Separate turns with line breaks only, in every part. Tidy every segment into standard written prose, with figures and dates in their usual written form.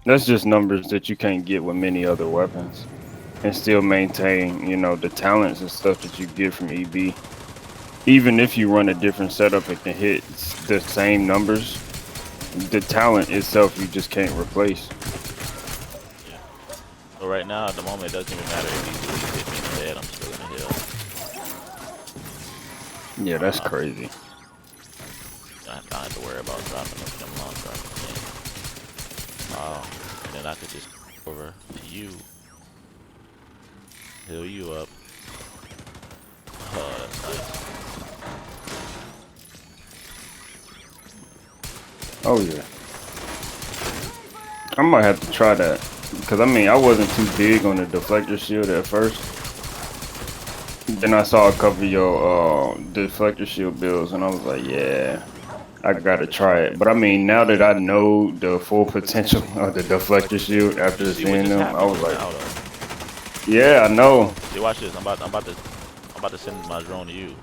That's just numbers that you can't get with many other weapons, and still maintain, you know, the talents and stuff that you get from EB. Even if you run a different setup, it can hit the same numbers. The talent itself, you just can't replace.
Yeah. So right now, at the moment, it doesn't even matter if these dudes hit me in the head. I'm still gonna heal.
Yeah, that's
I
crazy.
don't have to worry about dropping them long dropping again. And then I could just go over to you, heal you up. Oh, that's nice.
Oh yeah, I might have to try that because I mean I wasn't too big on the deflector shield at first. Then I saw a couple of your deflector shield builds, and I was like, yeah, I gotta try it. But I mean, now that I know the full potential of the deflector shield
You
after
see what
seeing
just
them, I
happened
was
just
like,
now, though.
yeah, I know.
See, watch this. I'm about to send my drone to you.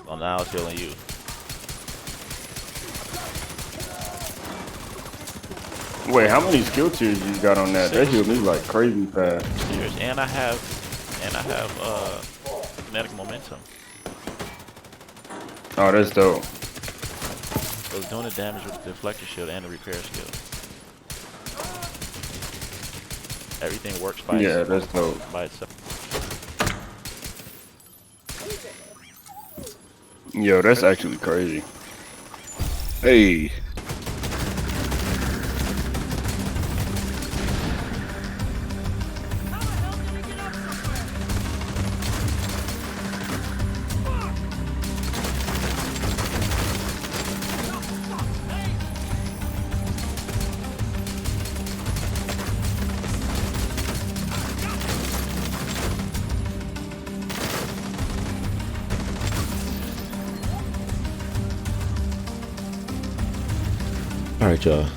So now it's healing you.
Wait, how many skill tiers you got on that? That
6.
healed me like crazy fast.
Serious. And I have kinetic momentum.
Oh, that's dope.
So it's doing the damage with the deflector shield and the repair skill. Everything works by
Yeah,
itself.
that's dope.
By itself.
Yo, that's actually crazy.
Hey,
Alright, y'all.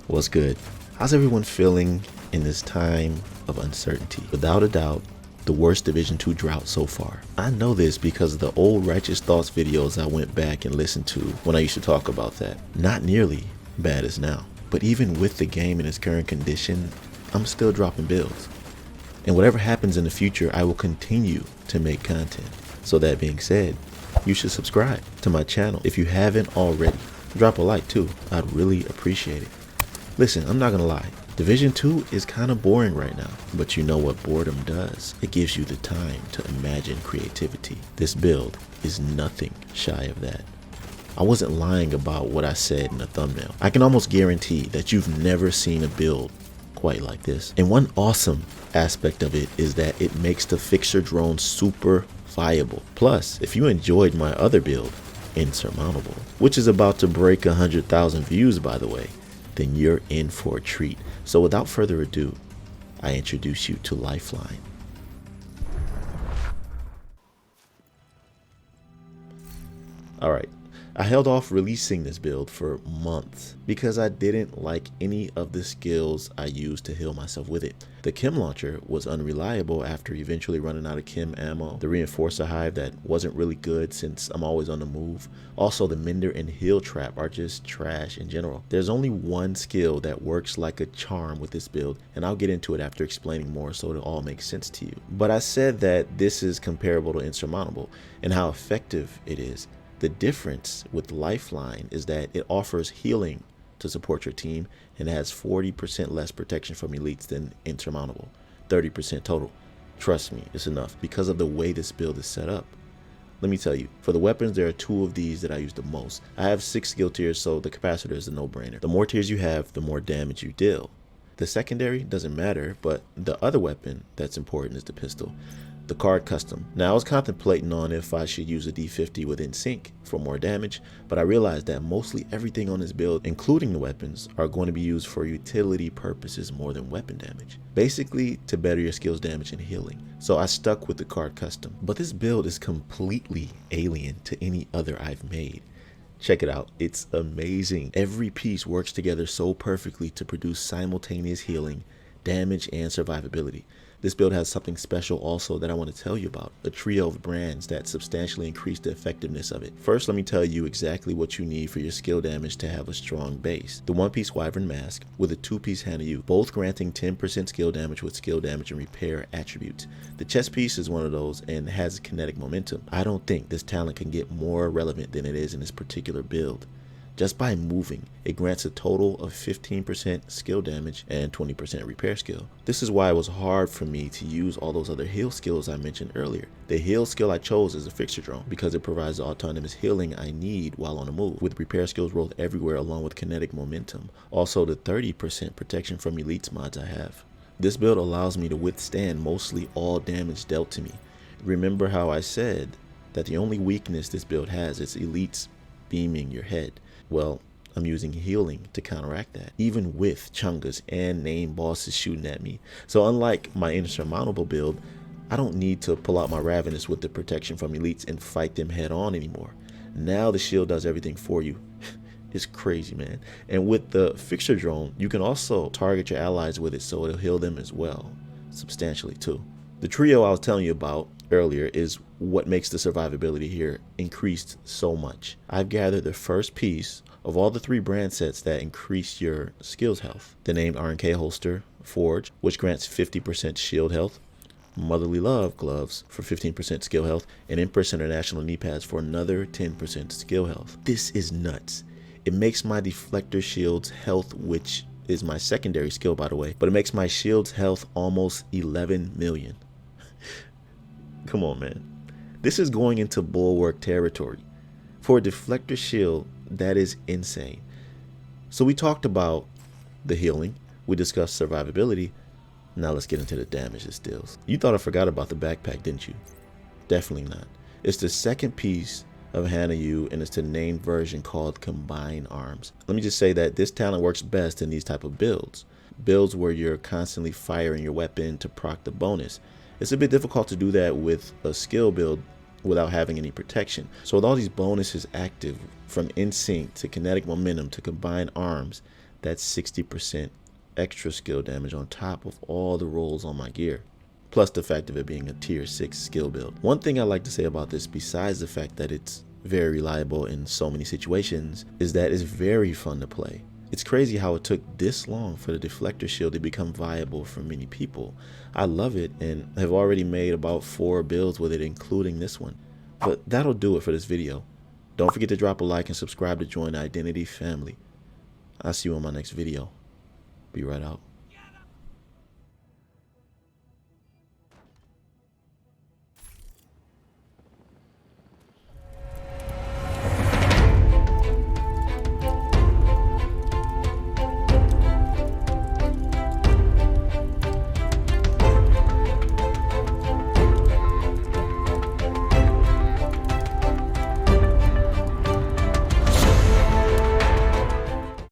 What's good? How's everyone feeling in this time of uncertainty? Without a doubt, the worst Division 2 drought so far. I know this because of the old Righteous Thoughts videos I went back and listened to when I used to talk about that. Not nearly bad as now. But even with the game in its current condition, I'm still dropping builds. And whatever happens in the future, I will continue to make content. So that being said, you should subscribe to my channel if you haven't already. Drop a like too, I'd really appreciate it. Listen, I'm not gonna lie, Division 2 is kind of boring right now, but you know what boredom does? It gives you the time to imagine creativity. This build is nothing shy of that. I wasn't lying about what I said in the thumbnail. I can almost guarantee that you've never seen a build quite like this. And one awesome aspect of it is that it makes the fixer drone super viable. Plus, if you enjoyed my other build, Insurmountable, which is about to break 100,000 views by the way, then you're in for a treat. So without further ado, I introduce you to Lifeline. Alright, I held off releasing this build for months because I didn't like any of the skills I used to heal myself with it. The chem launcher was unreliable after eventually running out of chem ammo. The reinforcer hive that wasn't really good since I'm always on the move. Also the mender and heal trap are just trash in general. There's only one skill that works like a charm with this build, and I'll get into it after explaining more so it all makes sense to you. But I said that this is comparable to Insurmountable and how effective it is. The difference with Lifeline is that it offers healing to support your team and has 40% less protection from elites than Insurmountable, 30% total. Trust me, it's enough because of the way this build is set up. Let me tell you, for the weapons, there are 2 of these that I use the most. I have 6 skill tiers, so the capacitor is a no-brainer. The more tiers you have, the more damage you deal. The secondary doesn't matter, but the other weapon that's important is the pistol. The card custom. Now I was contemplating on if I should use a D50 with NSYNC for more damage, but I realized that mostly everything on this build, including the weapons, are going to be used for utility purposes more than weapon damage. Basically to better your skills damage and healing. So I stuck with the card custom. But this build is completely alien to any other I've made. Check it out, it's amazing. Every piece works together so perfectly to produce simultaneous healing, damage, and survivability. This build has something special also that I want to tell you about, a trio of brands that substantially increase the effectiveness of it. First, let me tell you exactly what you need for your skill damage to have a strong base. The one-piece Wyvern Mask with a two-piece 𝐻𝐼𝐴, both granting 10% skill damage with skill damage and repair attributes. The chest piece is one of those and has kinetic momentum. I don't think this talent can get more relevant than it is in this particular build. Just by moving, it grants a total of 15% skill damage and 20% repair skill. This is why it was hard for me to use all those other heal skills I mentioned earlier. The heal skill I chose is the fixture drone because it provides the autonomous healing I need while on the move, with repair skills rolled everywhere along with kinetic momentum. Also the 30% protection from elites mods I have. This build allows me to withstand mostly all damage dealt to me. Remember how I said that the only weakness this build has is elites beaming your head? Well, I'm using healing to counteract that, even with chungas and name bosses shooting at me. So unlike my insurmountable build, I don't need to pull out my Ravenous with the protection from elites and fight them head on anymore. Now the shield does everything for you. It's crazy, man. And with the fixture drone, you can also target your allies with it so it'll heal them as well, substantially too. The trio I was telling you about earlier is what makes the survivability here increased so much. I've gathered the first piece of all the 3 brand sets that increase your skills health. The named R&K holster Forge, which grants 50% shield health, Motherly Love gloves for 15% skill health, and Empress International knee pads for another 10% skill health. This is nuts. It makes my deflector shield's health, which is my secondary skill by the way, but it makes my shield's health almost 11 million. Come on, man. This is going into bulwark territory. For a deflector shield, that is insane. So we talked about the healing, we discussed survivability. Now let's get into the damage it deals. You thought I forgot about the backpack, didn't you? Definitely not. It's the second piece of 𝐻𝐼𝐴 and it's the named version called Combine Arms. Let me just say that this talent works best in these type of builds. Builds where you're constantly firing your weapon to proc the bonus. It's a bit difficult to do that with a skill build without having any protection. So with all these bonuses active, from insync to kinetic momentum to combine arms, that's 60% extra skill damage on top of all the rolls on my gear, plus the fact of it being a tier 6 skill build. One thing I like to say about this, besides the fact that it's very reliable in so many situations, is that it's very fun to play. It's crazy how it took this long for the deflector shield to become viable for many people. I love it and have already made about 4 builds with it, including this one. But that'll do it for this video. Don't forget to drop a like and subscribe to join the Identity family. I'll see you on my next video. Be right out.